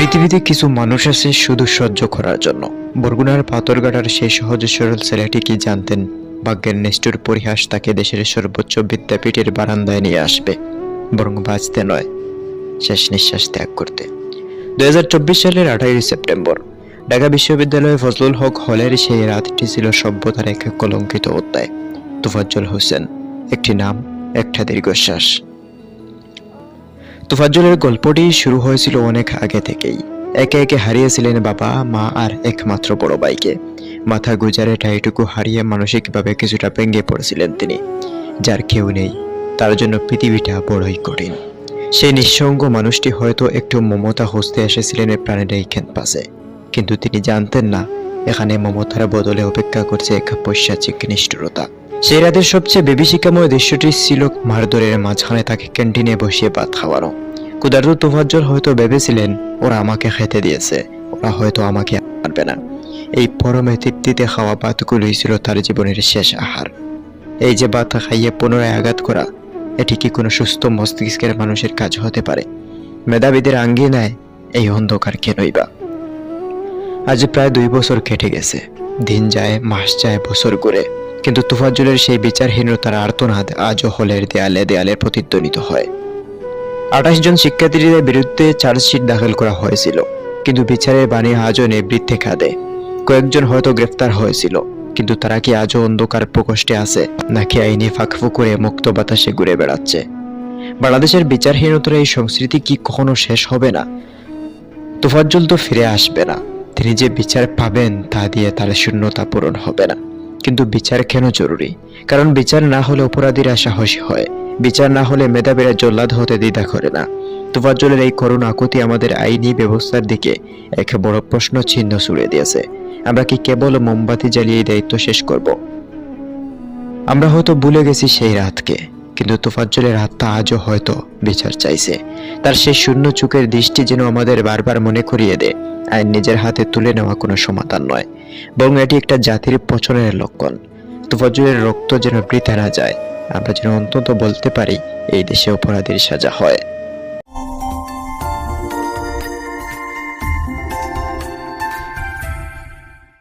পৃথিবীতে কিছু মানুষ আছে শুধু সহ্য করার জন্য। বরগুনার পাথরঘাটার সেই সহজ সরল ছেলেটি কি জানতেন ভাগ্যের নিষ্ঠুর পরিহাস তাকে দেশের সর্বোচ্চ বিদ্যাপীঠের বারান্দায় নিয়ে আসবে, বরং বাঁচতে নয়, শেষ নিঃশ্বাস ত্যাগ করতে। 2024 সালের 28 সেপ্টেম্বর ঢাকা বিশ্ববিদ্যালয়ে ফজলুল হক হলের সেই রাতটি ছিল সভ্যতার এক কলঙ্কিত অধ্যায়। তোফাজ্জল হোসেন, একটি নাম, একটা দীর্ঘশ্বাস। তোফাজ্জলের গল্পটি শুরু হয়েছিল অনেক আগে থেকেই। একে একে হারিয়েছিলেন বাবা, মা আর একমাত্র বড় ভাইকে। মাথা গুজারে ঠাইটুকু হারিয়ে মানসিকভাবে কিছুটা ভেঙে পড়েছিলেন তিনি। যার কেউ নেই, তার জন্য পৃথিবীটা বড়ই কঠিন। সেই নিঃসঙ্গ মানুষটি হয়তো একটু মমতা খুঁজতে এসেছিলেন প্রাণের এই ক্যাম্পাসে, কিন্তু তিনি জানতেন না এখানে মমতার বদলে অপেক্ষা করছে এক পৈশাচিক নিষ্ঠুরতা। সেই রাতের সবচেয়ে বিভীষিকাময় দৃশ্যটি ছিল মারধরের মাঝখানে তাকে ক্যান্টিনে বসিয়ে ভাত খাওয়ানো। ক্ষুধার্ত তোফাজ্জল হয়তো ভেবেছিলেন ওরা আমাকে খেতে দিয়েছে, ওরা হয়তো আমাকে মারবে না। এই পরমে তৃপ্তিতে খাওয়া ভাতগুলোই ছিল তার জীবনের শেষ আহার। এই যে ভাত খাইয়ে পুনরায় আঘাত করা, এটি কি কোনো সুস্থ মস্তিষ্কের মানুষের কাজ হতে পারে? মেধাবীদের আঙ্গিনায় এই অন্ধকার কেনই বা? আজ প্রায় 2 বছর কেটে গেছে। দিন যায়, মাস যায়, বছর ঘুরে, কিন্তু তোফাজ্জলের সেই বিচারহীনতার আর্তনাদ আজও হলের দেয়ালে দেয়ালে প্রতিধ্বনিত হয়। 28 জন শিক্ষার্থীদের বিরুদ্ধে চার্জশিট দাখিল করা হয়েছিল, কিন্তু বিচারের বাণী আজও নিবৃত্তে কাঁদে। কয়েকজন হয়তো গ্রেফতার হয়েছিল, কিন্তু তারা কি আজও অন্ধকার প্রকোষ্ঠে আছে, নাকি আইনি ফাঁকফুকরে মুক্ত বাতাসে ঘুরে বেড়াচ্ছে? বাংলাদেশের বিচারহীনতার এই সংস্কৃতি কি কখনো শেষ হবে না? তোফাজ্জল তো ফিরে আসবে না। তিনি যে বিচার পাবেন তা দিয়ে তার শূন্যতা পূরণ হবে না। কিন্তু বিচার কেন জরুরি? কারণ বিচার না হলে অপরাধীরা সাহসী হয়, বিচার না হলে মেধাবীরা জল্লাদ হতে দ্বিধা করে না। তোফাজ্জলের এই করুণ আকুতি আমাদের আইনি ব্যবস্থার দিকে এক বড় প্রশ্ন চিহ্ন ছুড়ে দিয়েছে। আমরা কি কেবল মোমবাতি জ্বালিয়ে দায়িত্ব শেষ করব? আমরা হয়তো ভুলে গেছি সেই রাতকে, কিন্তু তোফাজ্জলের আত্মা আজও হয়তো বিচার চাইছে। তার সেই শূন্য চোখের দৃষ্টি যেন আমাদের বারবার মনে করিয়ে দেয় আইন নিজের হাতে তুলে নেওয়া কোনো সমাধান নয়, বরং এটি একটা জাতির পচনের লক্ষণ। তোফাজ্জলের রক্ত যেন বৃথা না যায়, আমরা যেন অন্তত বলতে পারি এই দেশে অপরাধীর সাজা হয়।